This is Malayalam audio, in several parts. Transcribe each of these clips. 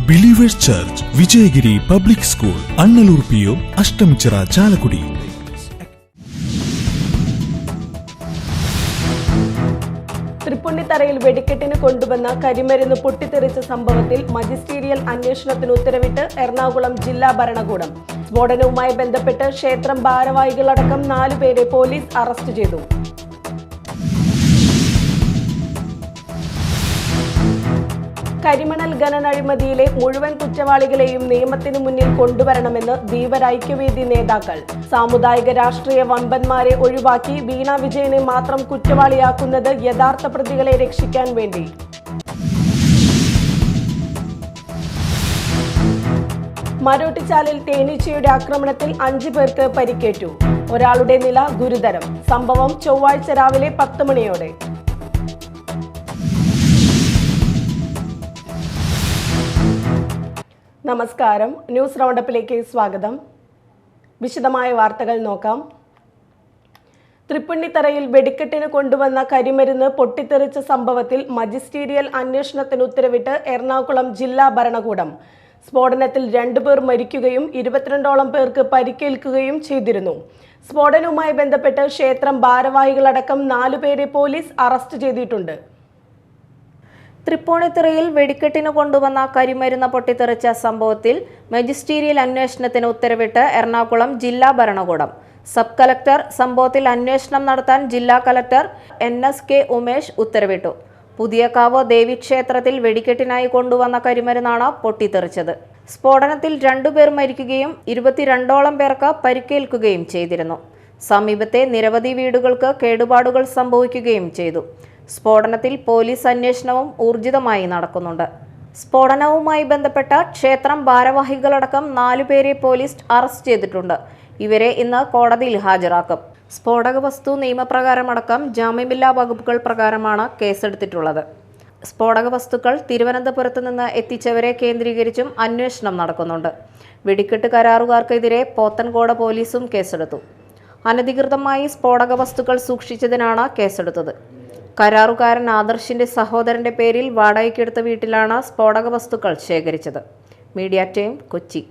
Believers church, Vijayagiri public school, Annallur PO, Ashtamichira, Chalakudy. തൃപ്പുണിത്തറയിൽ വെടിക്കെട്ടിന് കൊണ്ടുവന്ന കരിമരുന്ന് പൊട്ടിത്തെറിച്ച സംഭവത്തിൽ മജിസ്റ്റീരിയൽ അന്വേഷണത്തിന് ഉത്തരവിട്ട് എറണാകുളം ജില്ലാ ഭരണകൂടം. സ്ഫോടനവുമായി ബന്ധപ്പെട്ട് ക്ഷേത്രം ഭാരവാഹികളടക്കം 4 പേരെ പോലീസ് അറസ്റ്റ് ചെയ്തു. കരിമണൽ ഖനന അഴിമതിയിലെ മുഴുവൻ കുറ്റവാളികളെയും നിയമത്തിന് മുന്നിൽ കൊണ്ടുവരണമെന്ന് ധീവര ഐക്യവേദി നേതാക്കൾ. സാമുദായിക രാഷ്ട്രീയ വമ്പന്മാരെ ഒഴിവാക്കി വീണ വിജയനെ മാത്രം കുറ്റവാളിയാക്കുന്നത് യഥാർത്ഥ പ്രതികളെ രക്ഷിക്കാൻ വേണ്ടി. മരോട്ടിച്ചാലിൽ തേനീച്ചയുടെ ആക്രമണത്തിൽ 5 പേർക്ക് പരിക്കേറ്റു. ഒരാളുടെ നില ഗുരുതരം. സംഭവം ചൊവ്വാഴ്ച രാവിലെ 10 മണിയോടെ. നമസ്കാരം, ന്യൂസ് റൗണ്ടപ്പിലേക്ക് സ്വാഗതം. വിശദമായ വാർത്തകൾ നോക്കാം. തൃപ്പുണിത്തറയിൽ വെടിക്കെട്ടിന് കൊണ്ടുവന്ന കരിമരുന്ന് പൊട്ടിത്തെറിച്ച സംഭവത്തിൽ മജിസ്റ്റീരിയൽ അന്വേഷണത്തിന് ഉത്തരവിട്ട് എറണാകുളം ജില്ലാ ഭരണകൂടം. സ്ഫോടനത്തിൽ 2 പേർ മരിക്കുകയും 22ഓളം പേർക്ക് പരിക്കേൽക്കുകയും ചെയ്തിരുന്നു. സ്ഫോടനവുമായി ബന്ധപ്പെട്ട് ക്ഷേത്രം ഭാരവാഹികളടക്കം 4 പേരെ പോലീസ് അറസ്റ്റ് ചെയ്തിട്ടുണ്ട്. തൃപ്പൂണിത്തുറയിൽ വെടിക്കെട്ടിന് കൊണ്ടുവന്ന കരിമരുന്ന് പൊട്ടിത്തെറിച്ച സംഭവത്തിൽ മജിസ്റ്റീരിയൽ അന്വേഷണത്തിന് ഉത്തരവിട്ട് എറണാകുളം ജില്ലാ ഭരണകൂടം. സബ് കളക്ടർ സംഭവത്തിൽ അന്വേഷണം നടത്താൻ ജില്ലാ കളക്ടർ NSK ഉമേഷ് ഉത്തരവിട്ടു. പുതിയകാവ് ദേവീക്ഷേത്രത്തിൽ വെടിക്കെട്ടിനായി കൊണ്ടുവന്ന കരിമരുന്നാണ് പൊട്ടിത്തെറിച്ചത്. സ്ഫോടനത്തിൽ 2 പേർ മരിക്കുകയും 22ഓളം പേർക്ക് പരിക്കേൽക്കുകയും ചെയ്തിരുന്നു. സമീപത്തെ നിരവധി വീടുകൾക്ക് കേടുപാടുകൾ സംഭവിക്കുകയും ചെയ്തു. സ്ഫോടനത്തിൽ പോലീസ് അന്വേഷണവും ഊർജിതമായി നടക്കുന്നുണ്ട്. സ്ഫോടനവുമായി ബന്ധപ്പെട്ട ക്ഷേത്രം ഭാരവാഹികളടക്കം 4 പേരെ പോലീസ് അറസ്റ്റ് ചെയ്തിട്ടുണ്ട്. ഇവരെ ഇന്ന് കോടതിയിൽ ഹാജരാക്കും. സ്ഫോടക വസ്തു നിയമപ്രകാരമടക്കം ജാമ്യമില്ലാ വകുപ്പുകൾ പ്രകാരമാണ് കേസെടുത്തിട്ടുള്ളത്. സ്ഫോടക വസ്തുക്കൾ തിരുവനന്തപുരത്ത് നിന്ന് എത്തിച്ചവരെ കേന്ദ്രീകരിച്ചും അന്വേഷണം നടക്കുന്നുണ്ട്. വെടിക്കെട്ട് കരാറുകാർക്കെതിരെ പോത്തൻകോട് പോലീസും കേസെടുത്തു. അനധികൃതമായി സ്ഫോടക വസ്തുക്കൾ സൂക്ഷിച്ചതിനാണ് കേസെടുത്തത്. കരാറുകാരൻ ആദർശിന്റെ സഹോദരന്റെ പേരിൽ വാടകയ്ക്കെടുത്ത വീട്ടിലാണ് സ്ഫോടക വസ്തുക്കൾ ശേഖരിച്ചത്. Media time, Kochi.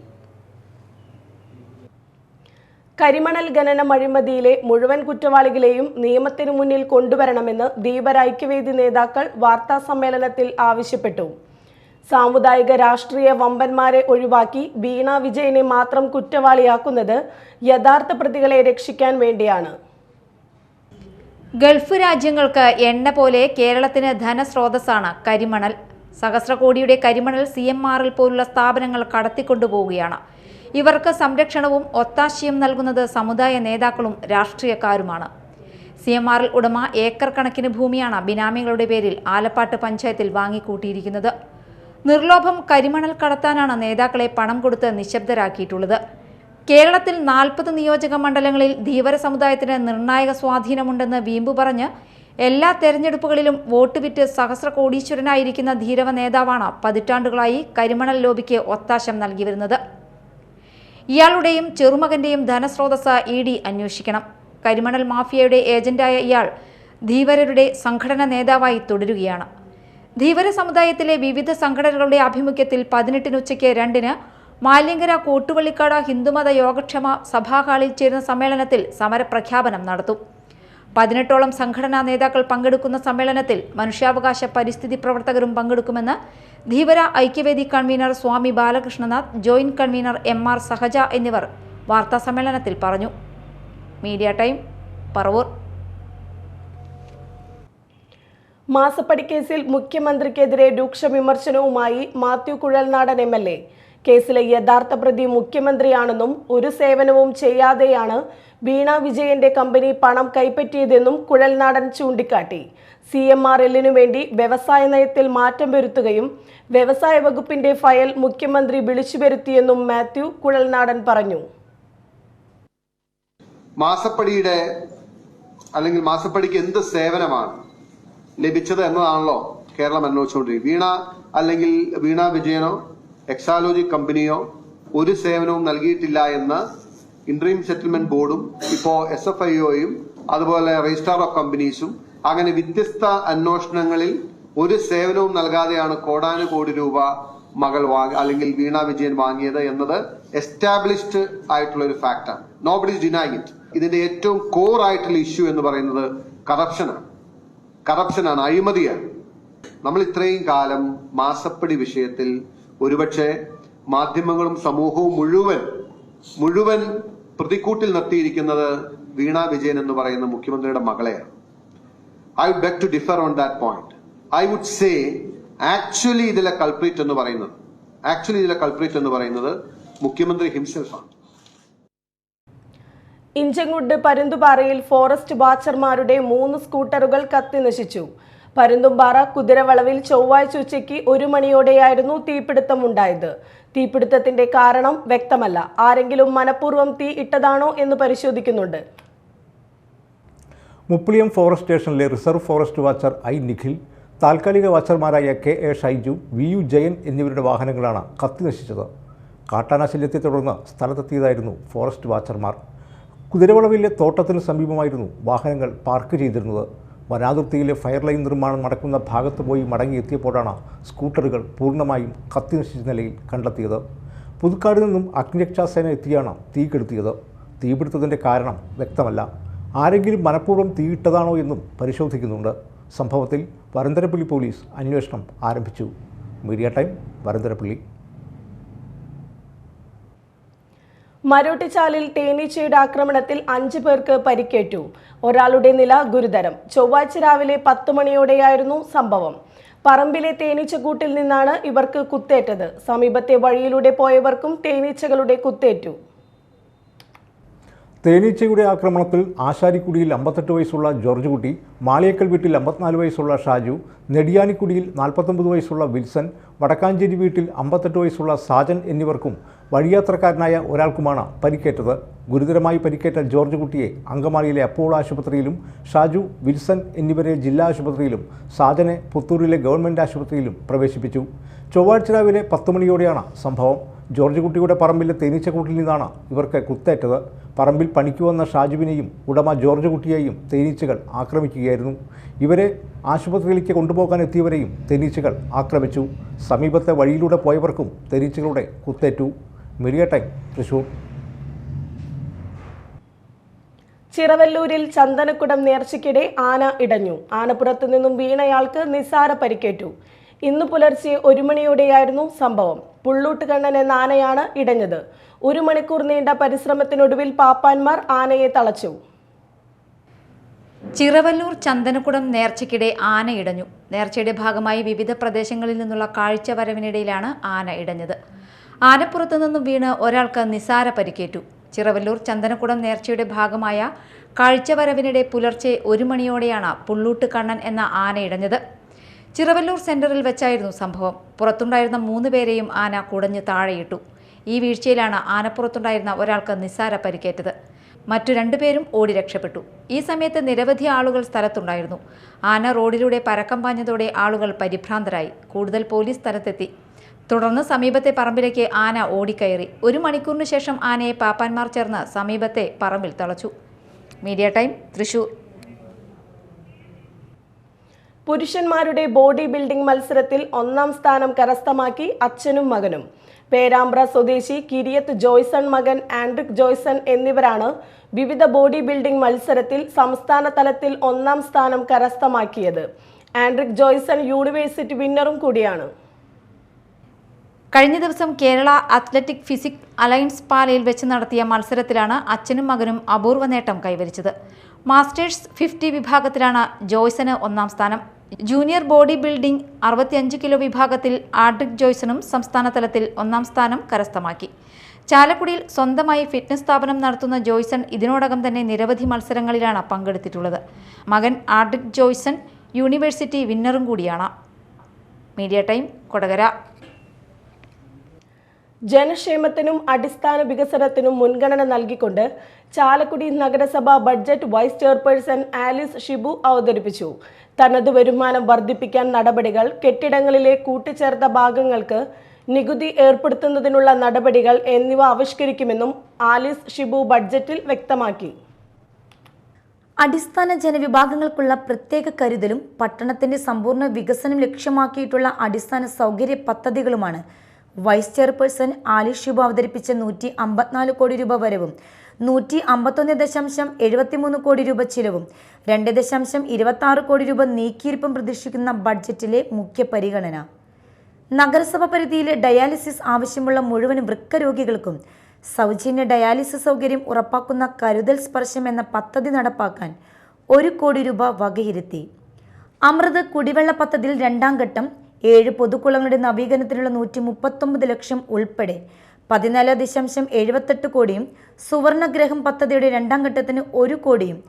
കരിമണൽ ഖനന അഴിമതിയിലെ മുഴുവൻ കുറ്റവാളികളെയും നിയമത്തിനു മുന്നിൽ കൊണ്ടുവരണമെന്ന് ധീവര ഐക്യവേദി നേതാക്കൾ വാർത്താസമ്മേളനത്തിൽ ആവശ്യപ്പെട്ടു. സാമുദായിക രാഷ്ട്രീയ വമ്പന്മാരെ ഒഴിവാക്കി വീണ വിജയനെ മാത്രം കുറ്റവാളിയാക്കുന്നത് യഥാർത്ഥ പ്രതികളെ രക്ഷിക്കാൻ വേണ്ടിയാണ്. ഗൾഫ് രാജ്യങ്ങൾക്ക് എണ്ണ പോലെ കേരളത്തിന് ധനസ്രോതസ്സാണ് കരിമണൽ. സഹസ്രകോടിയുടെ കരിമണൽ CMRL പോലുള്ള സ്ഥാപനങ്ങൾ കടത്തിക്കൊണ്ടുപോവുകയാണ്. ഇവർക്ക് സംരക്ഷണവും ഒത്താശയും നൽകുന്നത് സമുദായ നേതാക്കളും രാഷ്ട്രീയക്കാരുമാണ്. CMRL ഉടമ ഏക്കർ കണക്കിന് ഭൂമിയാണ് ബിനാമികളുടെ പേരിൽ ആലപ്പാട്ട് പഞ്ചായത്തിൽ വാങ്ങിക്കൂട്ടിയിരിക്കുന്നത്. നിർലോഭം കരിമണൽ കടത്താനാണ് നേതാക്കളെ പണം കൊടുത്ത് നിശബ്ദരാക്കിയിട്ടുള്ളത്. കേരളത്തിൽ 40 നിയോജക മണ്ഡലങ്ങളിൽ ധീവര സമുദായത്തിന് നിർണായക സ്വാധീനമുണ്ടെന്ന് വീമ്പു പറഞ്ഞ് എല്ലാ തെരഞ്ഞെടുപ്പുകളിലും വോട്ട് വിറ്റ് സഹസ്രകോടീശ്വരനായിരിക്കുന്ന ധീരവ നേതാവാണ് പതിറ്റാണ്ടുകളായി കരിമണൽ ലോബിക്ക് ഒത്താശം നൽകി വരുന്നത്. ഇയാളുടെയും ചെറുമകന്റെയും ധനസ്രോതസ് ED അന്വേഷിക്കണം. കരിമണൽ മാഫിയയുടെ ഏജന്റായ ഇയാൾ ധീവരരുടെ സംഘടന നേതാവായി തുടരുകയാണ്. ധീവര സമുദായത്തിലെ വിവിധ സംഘടനകളുടെ ആഭിമുഖ്യത്തിൽ 18 ഉച്ചയ്ക്ക് 2-ന് മാലിയങ്കര കോട്ടുവള്ളിക്കാട് ഹിന്ദുമത യോഗക്ഷേമ സഭാഹാളിൽ ചേരുന്ന സമ്മേളനത്തിൽ സമരപ്രഖ്യാപനം നടത്തും. 18ഓളം സംഘടനാ നേതാക്കൾ പങ്കെടുക്കുന്ന സമ്മേളനത്തിൽ മനുഷ്യാവകാശ പരിസ്ഥിതി പ്രവർത്തകരും പങ്കെടുക്കുമെന്ന് ധീവര ഐക്യവേദി കൺവീനർ സ്വാമി ബാലകൃഷ്ണനാഥ്, ജോയിന്റ് കൺവീനർ MR സഹജ എന്നിവർ വാർത്താസമ്മേളനത്തിൽ പറഞ്ഞു. Media time, Paravur. മാസപ്പടി കേസിൽ മുഖ്യമന്ത്രിക്കെതിരെ രൂക്ഷ വിമർശനവുമായി മാത്യു കുഴൽനാടൻ MLA. കേസിലെ യഥാർത്ഥ പ്രതി മുഖ്യമന്ത്രിയാണെന്നും ഒരു സേവനവും ചെയ്യാതെയാണ് വീണ വിജയന്റെ കമ്പനി പണം കൈപ്പറ്റിയതെന്നും കുഴൽനാടൻ ചൂണ്ടിക്കാട്ടി. CMRLനു വേണ്ടി വ്യവസായ നയത്തിൽ മാറ്റം വരുത്തുകയും വ്യവസായ വകുപ്പിന്റെ ഫയൽ മുഖ്യമന്ത്രി വിളിച്ചു വരുത്തിയെന്നും മാത്യു കുഴൽനാടൻ പറഞ്ഞു. മാസപ്പടിക്ക് എന്ത് സേവനമാണ് ലഭിച്ചത് എന്നതാണല്ലോ കേരളം അന്വേഷിച്ചുകൊണ്ടിരിക്കുന്നത്. വീണ വിജയനോ എക്സാലോജി കമ്പനിയോ ഒരു സേവനവും നൽകിയിട്ടില്ല എന്ന് ഇന്ററീം സെറ്റിൽമെന്റ് ബോർഡും ഇപ്പോൾ SFIOയും അതുപോലെ രജിസ്ട്രാർ ഓഫ് കമ്പനീസും അങ്ങനെ വ്യത്യസ്ത അന്വേഷണങ്ങളിൽ ഒരു സേവനവും നൽകാതെയാണ് കോടാനുകോടി രൂപ മകൾ അല്ലെങ്കിൽ വീണ വിജയൻ വാങ്ങിയത് എന്നത് എസ്റ്റാബ്ലിഷ്ഡ് ആയിട്ടുള്ള ഒരു ഫാക്റ്റാണ്. Nobody is denying it. ഇതിന്റെ ഏറ്റവും കോർ ആയിട്ടുള്ള ഇഷ്യൂ എന്ന് പറയുന്നത് കറപ്ഷനാണ്, അഴിമതിയാണ്. നമ്മൾ ഇത്രയും കാലം മാസപ്പടി വിഷയത്തിൽ ഒരുപക്ഷെ മാധ്യമങ്ങളും സമൂഹവും മുഴുവൻ പ്രതിക്കൂട്ടിൽ നിർത്തിയിരിക്കുന്നത് വീണ വിജയൻ എന്ന് പറയുന്ന മുഖ്യമന്ത്രിയുടെ മകളെയാണ്. I would beg to differ on that point. I would say actually ഇതിലെ കൾപ്രിറ്റ് എന്ന് പറയുന്നത് മുഖ്യമന്ത്രി ഹിംസെൽഫ് ആണ്. ഇഞ്ചങ്ങുഡ് പരുന്തുപാറയിൽ ഫോറസ്റ്റ് വാച്ചർമാരുടെ 3 സ്കൂട്ടറുകൾ കത്തി നശിച്ചു. പരുന്തുംപാറ കുതിരവളവിൽ ചൊവ്വാഴ്ച ഉച്ചയ്ക്ക് 1 മണിയോടെയായിരുന്നു തീപിടുത്തമുണ്ടായത്. തീപിടുത്തത്തിന്റെ കാരണം വ്യക്തമല്ല. ആരെങ്കിലും മനഃപൂർവ്വം തീ ഇട്ടതാണോ എന്ന് പരിശോധിക്കുന്നുണ്ട്. മുപ്പിളിയം ഫോറസ്റ്റ് സ്റ്റേഷനിലെ reserve forest watcher I Nikhil, താൽക്കാലിക വാച്ചർമാരായ KA ഷൈജു, VU ജയൻ എന്നിവരുടെ വാഹനങ്ങളാണ് കത്തി നശിച്ചത്. കാട്ടാനാശല്യത്തെ തുടർന്ന് സ്ഥലത്തെത്തിയതായിരുന്നു ഫോറസ്റ്റ് വാച്ചർമാർ. കുതിരവളവിലെ തോട്ടത്തിന് സമീപമായിരുന്നു വാഹനങ്ങൾ പാർക്ക് ചെയ്തിരുന്നത്. വനാതിർത്തിയിലെ ഫയർ ലൈൻ നിർമ്മാണം നടക്കുന്ന ഭാഗത്ത് പോയി മടങ്ങിയെത്തിയപ്പോഴാണ് സ്കൂട്ടറുകൾ പൂർണ്ണമായും കത്തി നശിച്ച നിലയിൽ കണ്ടെത്തിയത്. പുതുക്കാട് നിന്നും അഗ്നിരക്ഷാസേന എത്തിയാണ് തീ കെടുത്തിയത്. തീപിടുത്തത്തിൻ്റെ കാരണം വ്യക്തമല്ല. ആരെങ്കിലും മനഃപൂർവ്വം തീയിട്ടതാണോ എന്നും പരിശോധിക്കുന്നുണ്ട്. സംഭവത്തിൽ വരന്തരപ്പള്ളി പോലീസ് അന്വേഷണം ആരംഭിച്ചു. Media time, Varantharappilly. മരോട്ടിച്ചാലിൽ തേനീച്ചയുടെ ആക്രമണത്തിൽ 5 പേർക്ക് പരിക്കേറ്റു. ഒരാളുടെ നില ഗുരുതരം. ചൊവ്വാഴ്ച രാവിലെ 10 മണിയോടെയായിരുന്നു സംഭവം. പറമ്പിലെ തേനീച്ചക്കൂട്ടിൽ നിന്നാണ് ഇവർക്ക് കുത്തേറ്റത്. സമീപത്തെ വഴിയിലൂടെ പോയവർക്കും തേനീച്ചകളുടെ കുത്തേറ്റു. തേനീച്ചയുടെ ആക്രമണത്തിൽ ആശാരിക്കുടിയിൽ 58 വയസ്സുള്ള ജോർജ് കുട്ടി, മാളിയേക്കൽ വീട്ടിൽ 54 വയസ്സുള്ള ഷാജു, നെടിയാനിക്കുടിയിൽ 49 വയസ്സുള്ള വിൽസൺ, വടക്കാഞ്ചേരി വീട്ടിൽ 58 വയസ്സുള്ള സാജൻ എന്നിവർക്കും വഴിയാത്രക്കാരനായ ഒരാൾക്കുമാണ് പരിക്കേറ്റത്. ഗുരുതരമായി പരിക്കേറ്റ ജോർജ് കുട്ടിയെ അങ്കമാലിയിലെ അപ്പോളോ ആശുപത്രിയിലും ഷാജു, വിൽസൺ എന്നിവരെ ജില്ലാ ആശുപത്രിയിലും സാജനെ പുത്തൂരിലെ ഗവൺമെൻറ് ആശുപത്രിയിലും പ്രവേശിപ്പിച്ചു. ചൊവ്വാഴ്ച രാവിലെ 10 മണിയോടെയാണ് സംഭവം. ജോർജ് കുട്ടിയുടെ പറമ്പിലെ തേനീച്ചക്കൂട്ടിൽ നിന്നാണ് ഇവർക്ക് കുത്തേറ്റത്. പറമ്പിൽ പണിക്ക് വന്ന ഷാജുവിനെയും ഉടമ ജോർജ് കുട്ടിയെയും തേനീച്ചകൾ ആക്രമിക്കുകയായിരുന്നു. ഇവരെ ആശുപത്രിയിലേക്ക് കൊണ്ടുപോകാൻ എത്തിയവരെയും തേനീച്ചകൾ ആക്രമിച്ചു. സമീപത്തെ വഴിയിലൂടെ പോയവർക്കും തേനീച്ചകളുടെ കുത്തേറ്റു. Media time, Thrissur. ചിറവല്ലൂരിൽ ചന്ദനക്കുടം നേർച്ചയ്ക്കിടെ ആന ഇടഞ്ഞു. ആനപ്പുറത്തു നിന്നും വീണയാൾക്ക് നിസ്സാര പരിക്കേറ്റു. ഇന്ന് പുലർച്ചെ 1 മണിയോടെയായിരുന്നു സംഭവം. പുള്ളൂട്ടുകണ്ണൻ എന്ന ആനയാണ് ഇടഞ്ഞത്. 1 മണിക്കൂർ നീണ്ട പരിശ്രമത്തിനൊടുവിൽ പാപ്പാന്മാർ ആനയെ തളച്ചു. ചിറവല്ലൂർ ചന്ദനക്കുടം നേർച്ചയ്ക്കിടെ ആന ഇടഞ്ഞു. നേർച്ചയുടെ ഭാഗമായി വിവിധ പ്രദേശങ്ങളിൽ നിന്നുള്ള കാഴ്ച വരവിനിടയിലാണ് ആന ഇടഞ്ഞത്. ആനപ്പുറത്തു നിന്നും വീണ് ഒരാൾക്ക് നിസാര പരിക്കേറ്റു. ചിറവല്ലൂർ ചന്ദനക്കുടം നേർച്ചയുടെ ഭാഗമായ കാഴ്ച വരവിനിടെ പുലർച്ചെ 1 മണിയോടെയാണ് പുള്ളൂട്ട് കണ്ണൻ എന്ന ആന ഇടഞ്ഞത്. ചിറവല്ലൂർ സെന്ററിൽ വെച്ചായിരുന്നു സംഭവം. പുറത്തുണ്ടായിരുന്ന 3 പേരെയും ആന കുടഞ്ഞ് താഴെയിട്ടു. ഈ വീഴ്ചയിലാണ് ആനപ്പുറത്തുണ്ടായിരുന്ന ഒരാൾക്ക് നിസ്സാര പരിക്കേറ്റത്. മറ്റു 2 പേരും ഓടി രക്ഷപ്പെട്ടു. ഈ സമയത്ത് നിരവധി ആളുകൾ സ്ഥലത്തുണ്ടായിരുന്നു. ആന റോഡിലൂടെ പരക്കം പാഞ്ഞതോടെ ആളുകൾ പരിഭ്രാന്തരായി. കൂടുതൽ പോലീസ് സ്ഥലത്തെത്തി. തുടർന്ന് സമീപത്തെ പറമ്പിലേക്ക് ആന ഓടിക്കയറി. 1 മണിക്കൂറിന് ശേഷം ആനയെ പാപ്പാന്മാർ ചേർന്ന് സമീപത്തെ പറമ്പിൽ തളച്ചു. Media time, Thrissur. പുരുഷന്മാരുടെ ബോഡി ബിൽഡിംഗ് മത്സരത്തിൽ 1ാം സ്ഥാനം കരസ്ഥമാക്കി അച്ഛനും മകനും. പേരാമ്പ്ര സ്വദേശി കിരിയത്ത് ജോയ്സൺ, മകൻ ആൻഡ്രിക് ജോയ്സൺ എന്നിവരാണ് വിവിധ ബോഡി ബിൽഡിംഗ് മത്സരത്തിൽ സംസ്ഥാന തലത്തിൽ 1ാം സ്ഥാനം കരസ്ഥമാക്കിയത്. ആൻഡ്രിക് ജോയ്സൺ യൂണിവേഴ്സിറ്റി വിന്നറും കൂടിയാണ്. കഴിഞ്ഞ ദിവസം കേരള അത്ലറ്റിക് ഫിസിക് അലയൻസ് പാലയിൽ വെച്ച് നടത്തിയ മത്സരത്തിലാണ് അച്ഛനും മകനും അപൂർവ നേട്ടം കൈവരിച്ചത്. മാസ്റ്റേഴ്സ് 50 വിഭാഗത്തിലാണ് ജോയ്സന് 1ാം സ്ഥാനം. ജൂനിയർ ബോഡി ബിൽഡിംഗ് 65 കിലോ വിഭാഗത്തിൽ ആൻഡ്രിക് ജോയ്സണും സംസ്ഥാന തലത്തിൽ 1ാം സ്ഥാനം കരസ്ഥമാക്കി. ചാലക്കുടിയിൽ സ്വന്തമായി ഫിറ്റ്നസ് സ്ഥാപനം നടത്തുന്ന ജോയ്സൺ ഇതിനോടകം തന്നെ നിരവധി മത്സരങ്ങളിലാണ് പങ്കെടുത്തിട്ടുള്ളത്. മകൻ ആൻഡ്രിക് ജോയ്സൺ യൂണിവേഴ്സിറ്റി വിന്നറും കൂടിയാണ്. Media time, Kodakara. ജനക്ഷേമത്തിനും അടിസ്ഥാന വികസനത്തിനും മുൻഗണന നൽകിക്കൊണ്ട് ചാലക്കുടി നഗരസഭ budget vice chairperson Alice Shibu അവതരിപ്പിച്ചു. തനത് വരുമാനം വർദ്ധിപ്പിക്കാൻ നടപടികൾ, കെട്ടിടങ്ങളിലെ കൂട്ടിച്ചേർത്ത ഭാഗങ്ങൾക്ക് നികുതി ഏർപ്പെടുത്തുന്നതിനുള്ള നടപടികൾ എന്നിവ ആവിഷ്കരിക്കുമെന്നും ആലിസ് ഷിബു ബഡ്ജറ്റിൽ വ്യക്തമാക്കി. അടിസ്ഥാന ജനവിഭാഗങ്ങൾക്കുള്ള പ്രത്യേക കരുതലും പട്ടണത്തിന്റെ സമ്പൂർണ്ണ വികസനം ലക്ഷ്യമാക്കിയിട്ടുള്ള അടിസ്ഥാന സൗകര്യ പദ്ധതികളുമാണ് വൈസ് ചെയർപേഴ്സൺ ആലി ഷിബു അവതരിപ്പിച്ച 154 കോടി രൂപ വരവും 151.73 കോടി രൂപ ചിലവും 2.26 കോടി രൂപ നീക്കിയിരിപ്പും പ്രതീക്ഷിക്കുന്ന ബഡ്ജറ്റിലെ മുഖ്യ പരിഗണന. നഗരസഭ പരിധിയിലെ ഡയാലിസിസ് ആവശ്യമുള്ള മുഴുവൻ വൃക്ക രോഗികൾക്കും സൗജന്യ ഡയാലിസിസ് സൗകര്യം ഉറപ്പാക്കുന്ന കരുതൽ സ്പർശം എന്ന പദ്ധതി നടപ്പാക്കാൻ 1 കോടി രൂപ വകയിരുത്തി. അമൃത് കുടിവെള്ള പദ്ധതിയിൽ രണ്ടാം ഘട്ടം 7 പൊതുകുളങ്ങളുടെ നവീകരണത്തിനുള്ള 139 ലക്ഷം ഉൾപ്പെടെ 14.78 കോടിയും, സുവർണഗ്രഹം പദ്ധതിയുടെ രണ്ടാം ഘട്ടത്തിന് 1 കോടിയും,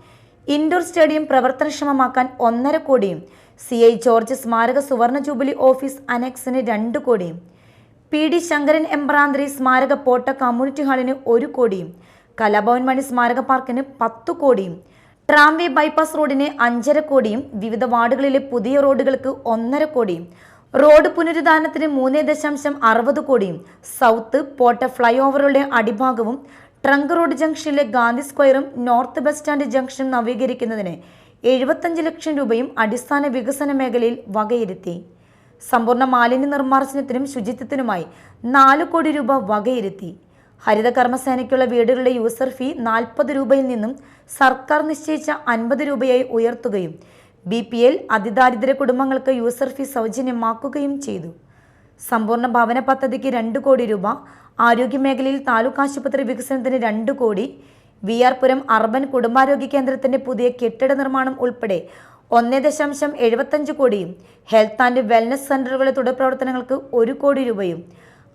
ഇൻഡോർ സ്റ്റേഡിയം പ്രവർത്തനക്ഷമമാക്കാൻ 1.5 കോടിയും, CI ജോർജ് സ്മാരക സുവർണ ജൂബിലി ഓഫീസ് അനക്സിന് 2 കോടിയും, PD ശങ്കരൻ എംബ്രാന്തിരി സ്മാരക പോട്ട കമ്മ്യൂണിറ്റി ഹാളിന് 1 കോടിയും, കലാഭവൻ മണി സ്മാരക പാർക്കിന് 10 കോടിയും, ട്രാംവേ ബൈപ്പാസ് റോഡിന് 5.5 കോടിയും, വിവിധ വാർഡുകളിലെ പുതിയ റോഡുകൾക്ക് 1.5 കോടിയും, റോഡ് പുനരുദ്ധാരണത്തിന് 3.60 കോടിയും, സൗത്ത് പോട്ട ഫ്ലൈ ഓവറുകളുടെ അടിഭാഗവും ട്രങ്ക് റോഡ് ജംഗ്ഷനിലെ ഗാന്ധി സ്ക്വയറും നോർത്ത് ബസ് സ്റ്റാൻഡ് ജംഗ്ഷനും നവീകരിക്കുന്നതിന് 75 ലക്ഷം രൂപയും അടിസ്ഥാന വികസന മേഖലയിൽ വകയിരുത്തി. സമ്പൂർണ്ണ മാലിന്യ നിർമ്മാർജ്ജനത്തിനും ശുചിത്വത്തിനുമായി 4 കോടി രൂപ വകയിരുത്തി. ഹരിത കർമ്മസേനയ്ക്കുള്ള വീടുകളുടെ യൂസർ ഫീ 40 രൂപയിൽ നിന്നും സർക്കാർ നിശ്ചയിച്ച 50 രൂപയായി ഉയർത്തുകയും BPL അതിദാരിദ്ര്യ കുടുംബങ്ങൾക്ക് യൂസർ ഫീ സൗജന്യമാക്കുകയും ചെയ്തു. സമ്പൂർണ്ണ ഭവന പദ്ധതിക്ക് 2 കോടി രൂപ, ആരോഗ്യമേഖലയിൽ താലൂക്ക് ആശുപത്രി വികസനത്തിന് 2 കോടി, VR പുരം അർബൻ കുടുംബാരോഗ്യ കേന്ദ്രത്തിന്റെ പുതിയ കെട്ടിട നിർമ്മാണം ഉൾപ്പെടെ 1.75 കോടിയും, ഹെൽത്ത് ആൻഡ് വെൽനസ് സെന്ററുകളുടെ തുടർ പ്രവർത്തനങ്ങൾക്ക് 1 കോടി രൂപയും,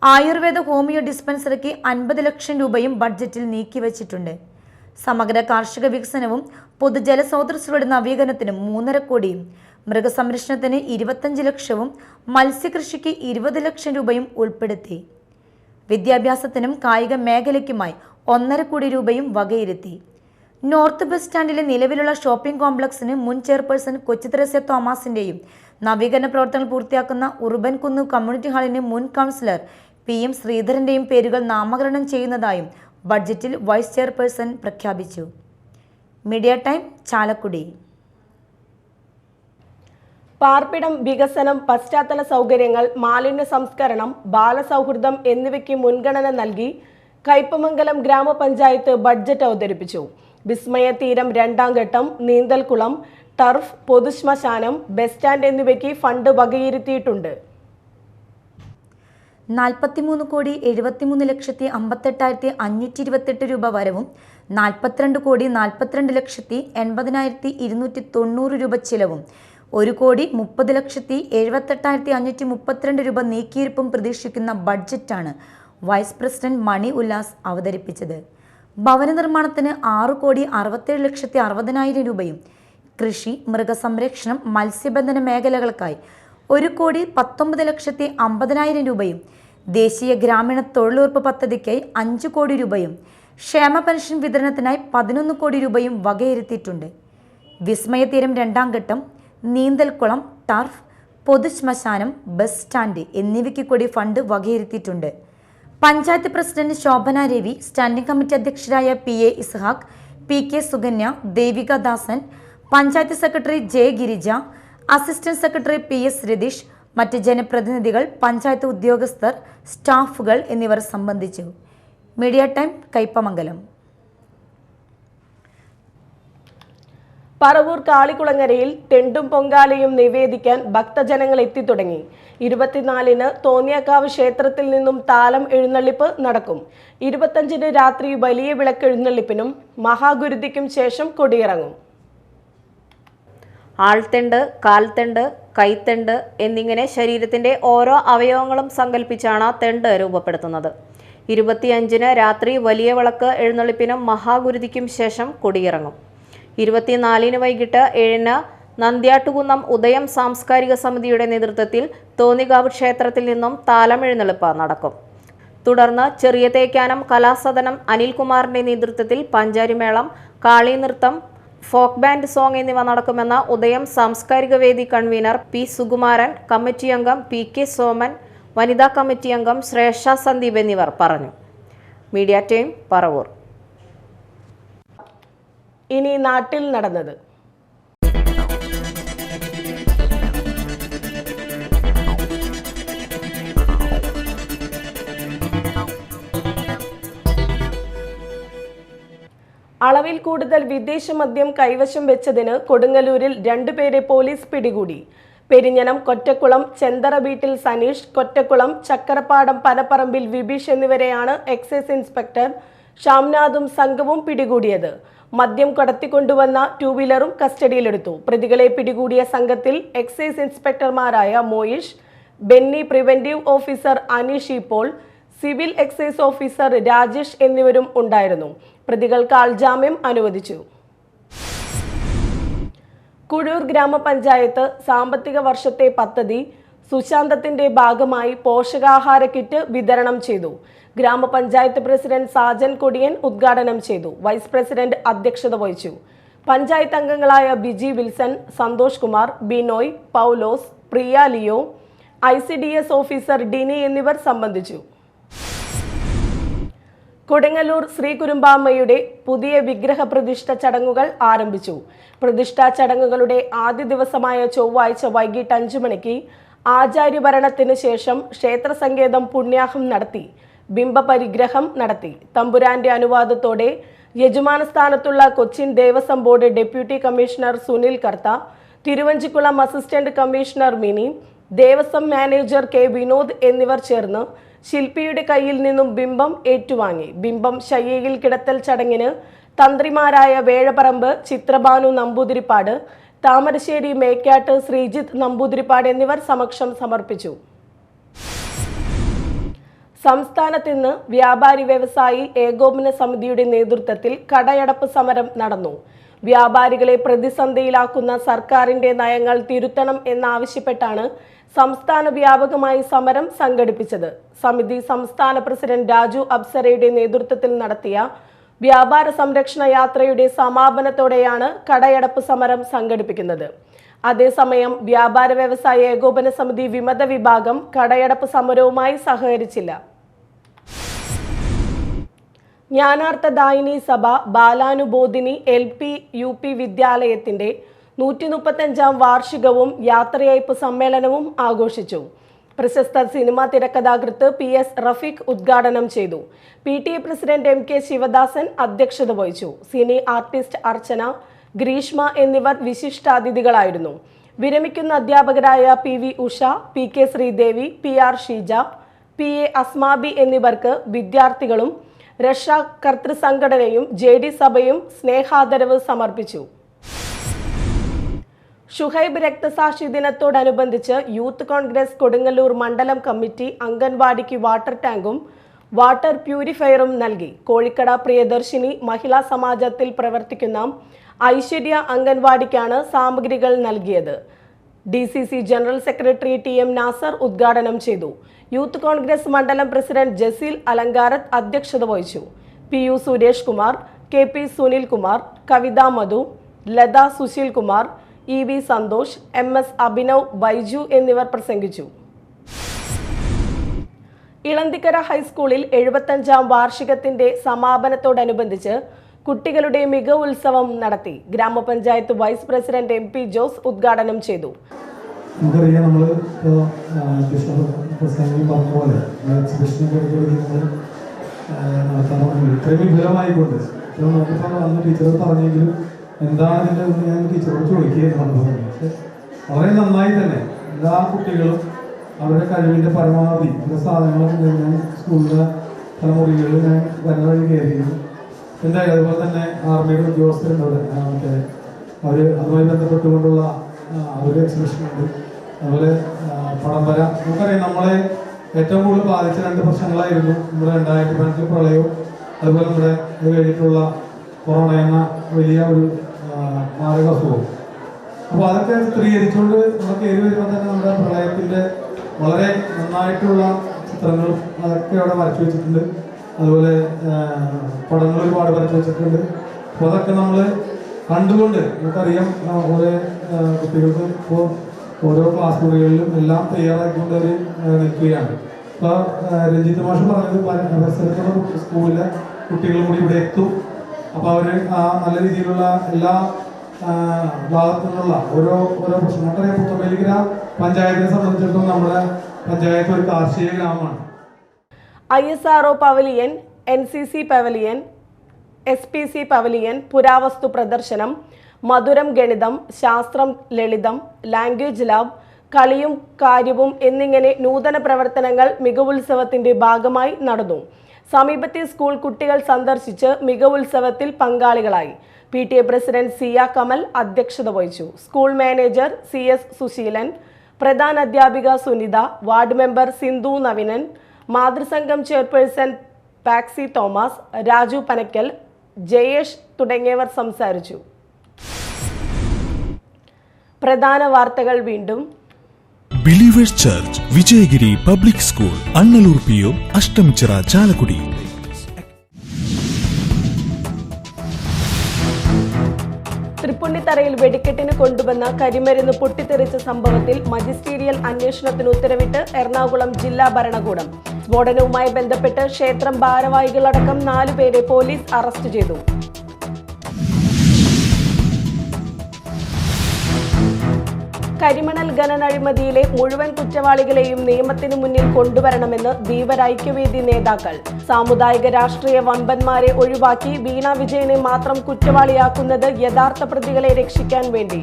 ആയുർവേദ ഹോമിയോ ഡിസ്പെൻസറിക്ക് 50 ലക്ഷം രൂപയും ബഡ്ജറ്റിൽ നീക്കിവച്ചിട്ടുണ്ട്. സമഗ്ര കാർഷിക വികസനവും പൊതുജല സ്രോതസ്സുകളുടെ നവീകരണത്തിനും 3.5 കോടിയും, മൃഗസംരക്ഷണത്തിന് 25 ലക്ഷവും, മത്സ്യകൃഷിക്ക് 20 ലക്ഷം രൂപയും ഉൾപ്പെടുത്തി. വിദ്യാഭ്യാസത്തിനും കായിക മേഖലയ്ക്കുമായി 1.5 കോടി രൂപയും വകയിരുത്തി. നോർത്ത് ബസ് സ്റ്റാൻഡിലെ നിലവിലുള്ള ഷോപ്പിംഗ് കോംപ്ലക്സിന് മുൻ ചെയർപേഴ്സൺ കൊച്ചി തെരേസ്യ തോമസിന്റെയും നവീകരണ പ്രവർത്തനങ്ങൾ പൂർത്തിയാക്കുന്ന ഉറുബൻ കുന്ന് കമ്മ്യൂണിറ്റി ഹാളിന് മുൻ കൗൺസിലർ PM ശ്രീധരന്റെയും പേരുകൾ നാമകരണം ചെയ്യുന്നതായും ബഡ്ജറ്റിൽ വൈസ് ചെയർപേഴ്സൺ പ്രഖ്യാപിച്ചു. Media time, Chalakudy. പാർപ്പിടം വികസനം, പശ്ചാത്തല സൗകര്യങ്ങൾ, മാലിന്യ സംസ്കരണം, ബാലസൗഹൃദം എന്നിവയ്ക്ക് മുൻഗണന നൽകി കയ്പമംഗലം ഗ്രാമപഞ്ചായത്ത് ബഡ്ജറ്റ് അവതരിപ്പിച്ചു. വിസ്മയ തീരം രണ്ടാം ഘട്ടം, നീന്തൽക്കുളം, ടർഫ്, പൊതുശ്മശാനം, ബസ് സ്റ്റാൻഡ് എന്നിവയ്ക്ക് ഫണ്ട് വകയിരുത്തിയിട്ടുണ്ട്. 43,73,58,528 രൂപ വരവും 42,42,80,290 രൂപ ചിലവും 1,30,78,532 രൂപ നീക്കിയിരിപ്പും പ്രതീക്ഷിക്കുന്ന ബഡ്ജറ്റാണ് വൈസ് പ്രസിഡന്റ് മണി ഉല്ലാസ് അവതരിപ്പിച്ചത്. ഭവന നിർമ്മാണത്തിന് 6,67,60,000 രൂപയും, കൃഷി, മൃഗസംരക്ഷണം, മത്സ്യബന്ധന മേഖലകൾക്കായി 1,19,50,000 രൂപയും, ദേശീയ ഗ്രാമീണ തൊഴിലുറപ്പ് പദ്ധതിക്കായി 5 കോടി രൂപയും, ക്ഷേമ പെൻഷൻ വിതരണത്തിനായി 11 കോടി രൂപയും വകയിരുത്തിയിട്ടുണ്ട്. വിസ്മയതീരം രണ്ടാം ഘട്ടം, നീന്തൽക്കുളം, ടർഫ്, പൊതുശ്മശാനം, ബസ് സ്റ്റാൻഡ് എന്നിവയ്ക്ക് കൂടി ഫണ്ട് വകയിരുത്തിയിട്ടുണ്ട്. Panchayat president Shobhana Ravi, standing committee അധ്യക്ഷരായ PA Ishaq, PK Sukanya, Devika Dasan, panchayat secretary J Girija, assistant secretary PS Ratheesh, മറ്റ് ജനപ്രതിനിധികൾ, പഞ്ചായത്ത് ഉദ്യോഗസ്ഥർ, സ്റ്റാഫുകൾ എന്നിവർ സംബന്ധിച്ചു. Media time, Kaipamangalam. പറവൂർ കാളികുളങ്ങരയിൽ തെണ്ടും പൊങ്കാലയും നിവേദിക്കാൻ ഭക്തജനങ്ങൾ എത്തിത്തുടങ്ങി. 24-ന് തോന്നിയക്കാവ് ക്ഷേത്രത്തിൽ നിന്നും താലം എഴുന്നള്ളിപ്പ് നടക്കും. 25-ന് രാത്രി വലിയ വിളക്കെഴുന്നള്ളിപ്പിനും മഹാഗുരുതിക്കും ശേഷം കൊടിയിറങ്ങും. ആൾത്തെണ്ട്, കാൽത്തെണ്ട്, കൈത്തെണ്ട് എന്നിങ്ങനെ ശരീരത്തിൻ്റെ ഓരോ അവയവങ്ങളും സങ്കല്പിച്ചാണ് തെണ്ട് രൂപപ്പെടുത്തുന്നത്. 25-ന് രാത്രി വലിയ വിളക്ക് എഴുന്നള്ളിപ്പിനും മഹാഗുരുതിക്കും ശേഷം കൊടിയിറങ്ങും. 24-ന് വൈകിട്ട് 7-ന് നന്ദ്യാട്ടുകുന്നം ഉദയം സാംസ്കാരിക സമിതിയുടെ നേതൃത്വത്തിൽ തോന്നികാവ് ക്ഷേത്രത്തിൽ നിന്നും താലം എഴുന്നള്ളിപ്പ് നടക്കും. തുടർന്ന് ചെറിയ തേക്കാനം കലാസദനം അനിൽകുമാറിന്റെ നേതൃത്വത്തിൽ പഞ്ചാരിമേളം, കാളി നൃത്തം, ഫോക്ക് ബാൻഡ് സോങ് എന്നിവ നടക്കുമെന്ന് ഉദയം സാംസ്കാരിക വേദി കൺവീനർ P സുകുമാരൻ, കമ്മിറ്റി അംഗം PK സോമൻ, വനിതാ കമ്മിറ്റി അംഗം ശ്രേഷ സന്ദീപ് എന്നിവർ പറഞ്ഞു. Media time, Paravur. ഇനി നാട്ടിൽ നടന്നത്. അളവിൽ കൂടുതൽ വിദേശ മദ്യം കൈവശം വെച്ചതിന് കൊടുങ്ങല്ലൂരിൽ 2 പേരെ പോലീസ് പിടികൂടി. പെരിഞ്ഞനം കൊറ്റക്കുളം ചെന്തറ വീട്ടിൽ സനീഷ്, കൊറ്റക്കുളം ചക്കരപ്പാടം പനപ്പറമ്പിൽ വിബീഷ് എന്നിവരെയാണ് എക്സൈസ് ഇൻസ്പെക്ടർ ഷാംനാഥും സംഘവും പിടികൂടിയത്. മദ്യം കടത്തിക്കൊണ്ടുവന്ന 2 വീലറും കസ്റ്റഡിയിലെടുത്തു. പ്രതികളെ പിടികൂടിയ സംഘത്തിൽ എക്സൈസ് ഇൻസ്പെക്ടർമാരായ മോയിഷ്, ബെന്നി, പ്രിവന്റീവ് ഓഫീസർ അനീഷ് ഇപ്പോൾ, സിവിൽ എക്സൈസ് ഓഫീസർ രാജേഷ് എന്നിവരും ഉണ്ടായിരുന്നു. പ്രതികൾക്ക് ആൾജാമ്യം അനുവദിച്ചു. കുഴൂർ ഗ്രാമപഞ്ചായത്ത് സാമ്പത്തിക വർഷത്തെ പദ്ധതി സുശാന്തത്തിന്റെ ഭാഗമായി പോഷകാഹാര കിറ്റ് വിതരണം ചെയ്തു. ഗ്രാമപഞ്ചായത്ത് പ്രസിഡന്റ് സാജൻ കൊടിയൻ ഉദ്ഘാടനം ചെയ്തു. വൈസ് പ്രസിഡന്റ് അധ്യക്ഷത വഹിച്ചു. പഞ്ചായത്ത് അംഗങ്ങളായ ബിജി വിൽസൺ, സന്തോഷ് കുമാർ, ബിനോയ്, പൗലോസ്, പ്രിയ ലിയോ, ICDS ഓഫീസർ ഡിനി എന്നിവർ സംബന്ധിച്ചു. കൊടുങ്ങല്ലൂർ ശ്രീ കുരുമ്പാമ്മയുടെ പുതിയ വിഗ്രഹ പ്രതിഷ്ഠ ചടങ്ങുകൾ ആരംഭിച്ചു. പ്രതിഷ്ഠാ ചടങ്ങുകളുടെ ആദ്യ ദിവസമായ ചൊവ്വാഴ്ച വൈകിട്ട് 5 മണിക്ക് ആചാര്യഭരണത്തിന് ശേഷം ക്ഷേത്രസങ്കേതം പുണ്യാഹം നടത്തി ബിംബപരിഗ്രഹം നടത്തി. തമ്പുരാന്റെ അനുവാദത്തോടെ യജമാന സ്ഥാനത്തുള്ള Cochin Devaswom board deputy commissioner Sunil Kartha, Thiruvanchikulam assistant commissioner Mini, Devaswom manager K Vinod എന്നിവർ ചേർന്ന് ശില്പിയുടെ കയ്യിൽ നിന്നും ബിംബം ഏറ്റുവാങ്ങി. ബിംബം ശയ്യയിൽ കിടത്തൽ ചടങ്ങിന് തന്ത്രിമാരായ വേഴപ്പറമ്പ് ചിത്രഭാനു നമ്പൂതിരിപ്പാട്, താമരശ്ശേരി മേക്കാട്ട് ശ്രീജിത്ത് നമ്പൂതിരിപ്പാട് എന്നിവർ സമക്ഷം സമർപ്പിച്ചു. സംസ്ഥാനത്ത് ഇന്ന് വ്യാപാരി വ്യവസായി ഏകോപന സമിതിയുടെ നേതൃത്വത്തിൽ കടയടപ്പ് സമരം നടന്നു. വ്യാപാരികളെ പ്രതിസന്ധിയിലാക്കുന്ന സർക്കാരിന്റെ നയങ്ങൾ തിരുത്തണം എന്നാവശ്യപ്പെട്ടാണ് സംസ്ഥാന വ്യാപകമായി സമരം സംഘടിപ്പിച്ചത്. സമിതി സംസ്ഥാന പ്രസിഡന്റ് രാജു അപ്സരയുടെ നേതൃത്വത്തിൽ നടത്തിയ വ്യാപാര സംരക്ഷണ യാത്രയുടെ സമാപനത്തോടെയാണ് കടയടപ്പ് സമരം സംഘടിപ്പിക്കുന്നത്. അതേസമയം വ്യാപാര വ്യവസായ ഏകോപന സമിതി വിമത വിഭാഗം കടയടപ്പ് സമരവുമായി സഹകരിച്ചില്ല. ജ്ഞാനാർത്ഥദായിനി സഭ ബാലാനുബോധിനി LP UP വിദ്യാലയത്തിന്റെ 135ാം വാർഷികവും യാത്രയയപ്പ് സമ്മേളനവും ആഘോഷിച്ചു. പ്രശസ്ത സിനിമാ തിരക്കഥാകൃത്ത് PS റഫീഖ് ഉദ്ഘാടനം ചെയ്തു. PTA പ്രസിഡന്റ് MK ശിവദാസൻ അധ്യക്ഷത വഹിച്ചു. സിനി ആർട്ടിസ്റ്റ് അർച്ചന, ഗ്രീഷ്മ എന്നിവർ വിശിഷ്ടാതിഥികളായിരുന്നു. വിരമിക്കുന്ന അധ്യാപകരായ PV Usha, PK Sridevi, PR Sheeja, PA Asmabi എന്നിവർക്ക് വിദ്യാർത്ഥികളും രക്ഷാകർതൃ സംഘടനയും JD സഭയും സ്നേഹാദരവ് സമർപ്പിച്ചു. ഷുഹൈബ് രക്തസാക്ഷി ദിനത്തോടനുബന്ധിച്ച് യൂത്ത് കോൺഗ്രസ് കൊടുങ്ങല്ലൂർ മണ്ഡലം കമ്മിറ്റി അംഗൻവാടിക്ക് വാട്ടർ ടാങ്കും വാട്ടർ പ്യൂരിഫയറും നൽകി. കോഴിക്കട പ്രിയദർശിനി മഹിളാ സമാജത്തിൽ പ്രവർത്തിക്കുന്ന ഐശ്വര്യ അംഗൻവാടിക്കാണ് സാമഗ്രികൾ നൽകിയത്. DCC general secretary TM Nasar ഉദ്ഘാടനം ചെയ്തു. യൂത്ത് കോൺഗ്രസ് മണ്ഡലം പ്രസിഡന്റ് ജസീൽ അലങ്കാരത്ത് അധ്യക്ഷത വഹിച്ചു. PU സുരേഷ് കുമാർ, KP സുനിൽ കുമാർ, കവിത മധു, ലത സുശീൽ കുമാർ, EV സന്തോഷ്, MS അഭിനവ്, ബൈജു എന്നിവർ പ്രസംഗിച്ചു. ഇളന്തിക്കര ഹൈസ്കൂളിൽ 75ാം വാർഷികത്തിന്റെ സമാപനത്തോടനുബന്ധിച്ച് കുട്ടികളുടെ മികവ് ഉത്സവം നടത്തി. ഗ്രാമപഞ്ചായത്ത് വൈസ് പ്രസിഡന്റ് MP ജോസ് ഉദ്ഘാടനം ചെയ്തു. നമുക്കറിയാം, നമ്മൾ പറഞ്ഞ പോലെ എക്സിബിഷനൊക്കെ നടത്താറുണ്ട്. ഇത്രയും വിപുലമായിക്കൊണ്ട് നോക്കിപ്പോൾ അന്ന് ടീച്ചർ പറഞ്ഞെങ്കിലും എന്താണെന്ന് ഞാൻ ടീച്ചറോട് ചോദിക്കുകയായിരുന്നു. പക്ഷെ വളരെ നന്നായി തന്നെ എല്ലാ കുട്ടികളും അവരുടെ കഴിവിൻ്റെ പരമാവധി പല സാധനങ്ങളും ഞാൻ സ്കൂളിലെ പല മുറികളിൽ ഞാൻ വരുന്ന വഴി കയറിയിരുന്നു. എന്തായാലും അതുപോലെ തന്നെ ആർമിയുടെ ഉദ്യോഗസ്ഥരുണ്ട് അവിടെ. അവർ അതുമായി ബന്ധപ്പെട്ടുകൊണ്ടുള്ള ഒരു എക്സിബിഷനുണ്ട്. അതുപോലെ പടംവര. നമുക്കറിയാം, നമ്മളെ ഏറ്റവും കൂടുതൽ ബാധിച്ച 2 പ്രശ്നങ്ങളായിരുന്നു നമ്മുടെ 2015 പ്രളയവും അതുപോലെ നമ്മുടെ ഇത് കഴിഞ്ഞിട്ടുള്ള കൊറോണ എന്ന വലിയ ഒരു മാരകാസുഖവും. അപ്പോൾ അതൊക്കെ ചിത്രീകരിച്ചുകൊണ്ട് നമ്മൾ കയറി വരുമ്പോൾ തന്നെ നമ്മുടെ പ്രളയത്തിൻ്റെ വളരെ നന്നായിട്ടുള്ള ചിത്രങ്ങളും അതൊക്കെ അവിടെ വരച്ചു വെച്ചിട്ടുണ്ട്. അതുപോലെ പടങ്ങൾ ഒരുപാട് വരച്ചു വെച്ചിട്ടുണ്ട്. അപ്പോൾ അതൊക്കെ നമ്മൾ കണ്ടുകൊണ്ട് നമുക്കറിയാം, ഓരോ കുട്ടികൾക്ക് ഇപ്പോൾ ഓരോ ക്ലാസ് മുറികളിലും എല്ലാം തയ്യാറാക്കിക്കൊണ്ട് അവർ നിൽക്കുകയാണ്. അപ്പോൾ രഞ്ജിത്ത് മാഷ് പറഞ്ഞത് പരിസരത്തുള്ള സ്കൂളിലെ കുട്ടികളും കൂടി ഇവിടെ എത്തും. അപ്പോൾ അവർ നല്ല രീതിയിലുള്ള എല്ലാ ഭാഗത്തു നിന്നുള്ള ഓരോ പ്രശ്നം. നമുക്കറിയാം, പുത്തമ്പേലിക്കര പഞ്ചായത്തിനെ സംബന്ധിച്ചിടത്തോളം നമ്മുടെ പഞ്ചായത്ത് ഒരു കാർഷിക ഗ്രാമമാണ്. ISRO pavilion, NCC pavilion, SPC pavilion, പുരാവസ്തു പ്രദർശനം, മധുരം ഗണിതം, ശാസ്ത്രം ലളിതം, ലാംഗ്വേജ് ലാബ്, കളിയും കാര്യവും എന്നിങ്ങനെ നൂതന പ്രവർത്തനങ്ങൾ മികവുത്സവത്തിന്റെ ഭാഗമായി നടന്നു. സമീപത്തെ സ്കൂൾ കുട്ടികൾ സന്ദർശിച്ച് മികവുത്സവത്തിൽ പങ്കാളികളായി. PTA പ്രസിഡന്റ് സിയ കമൽ അധ്യക്ഷത വഹിച്ചു. സ്കൂൾ മാനേജർ CS സുശീലൻ, പ്രധാന അധ്യാപിക സുനിത, വാർഡ് മെമ്പർ സിന്ധു നവിനൻ, മാതൃസംഘം ചെയർപേഴ്സൺ പാക്സി തോമസ്, രാജു പനക്കൽ, ജയേഷ് തുടങ്ങിയവർ സംസാരിച്ചു. പ്രധാന വാർത്തകൾ വീണ്ടും. Believers church Vijayagiri public school Annallur PO Ashtamichira Chalakudy. തൃപ്പുണിത്തറയിൽ വെടിക്കെട്ടിന് കൊണ്ടുവന്ന കരിമരുന്ന് പൊട്ടിത്തെറിച്ച സംഭവത്തിൽ മജിസ്റ്റീരിയൽ അന്വേഷണത്തിന് ഉത്തരവിട്ട് എറണാകുളം ജില്ലാ ഭരണകൂടം. സ്ഫോടനവുമായി ബന്ധപ്പെട്ട് ക്ഷേത്രം ഭാരവാഹികളടക്കം 4 പേരെ പോലീസ് അറസ്റ്റ് ചെയ്തു. കരിമണൽ ഖനന അഴിമതിയിലെ മുഴുവൻ കുറ്റവാളികളെയും നിയമത്തിന് മുന്നിൽ കൊണ്ടുവരണമെന്ന് ധീവര ഐക്യവേദി നേതാക്കൾ. സാമുദായിക രാഷ്ട്രീയ വമ്പന്മാരെ ഒഴിവാക്കി വീണ വിജയനെ മാത്രം കുറ്റവാളിയാക്കുന്നത് യഥാർത്ഥ പ്രതികളെ രക്ഷിക്കാൻ വേണ്ടി.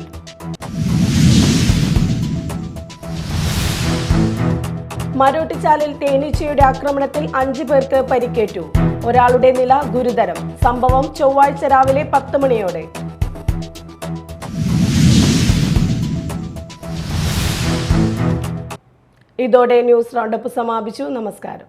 മരോട്ടിച്ചാലിൽ തേനീച്ചയുടെ ആക്രമണത്തിൽ 5 പേർക്ക് പരിക്കേറ്റു. ഒരാളുടെ നില ഗുരുതരം. സംഭവം ചൊവ്വാഴ്ച രാവിലെ 10 മണിയോടെ. ഇതോടെ ന്യൂസ് റൗണ്ടപ്പ് സമാപിച്ചു. നമസ്കാരം.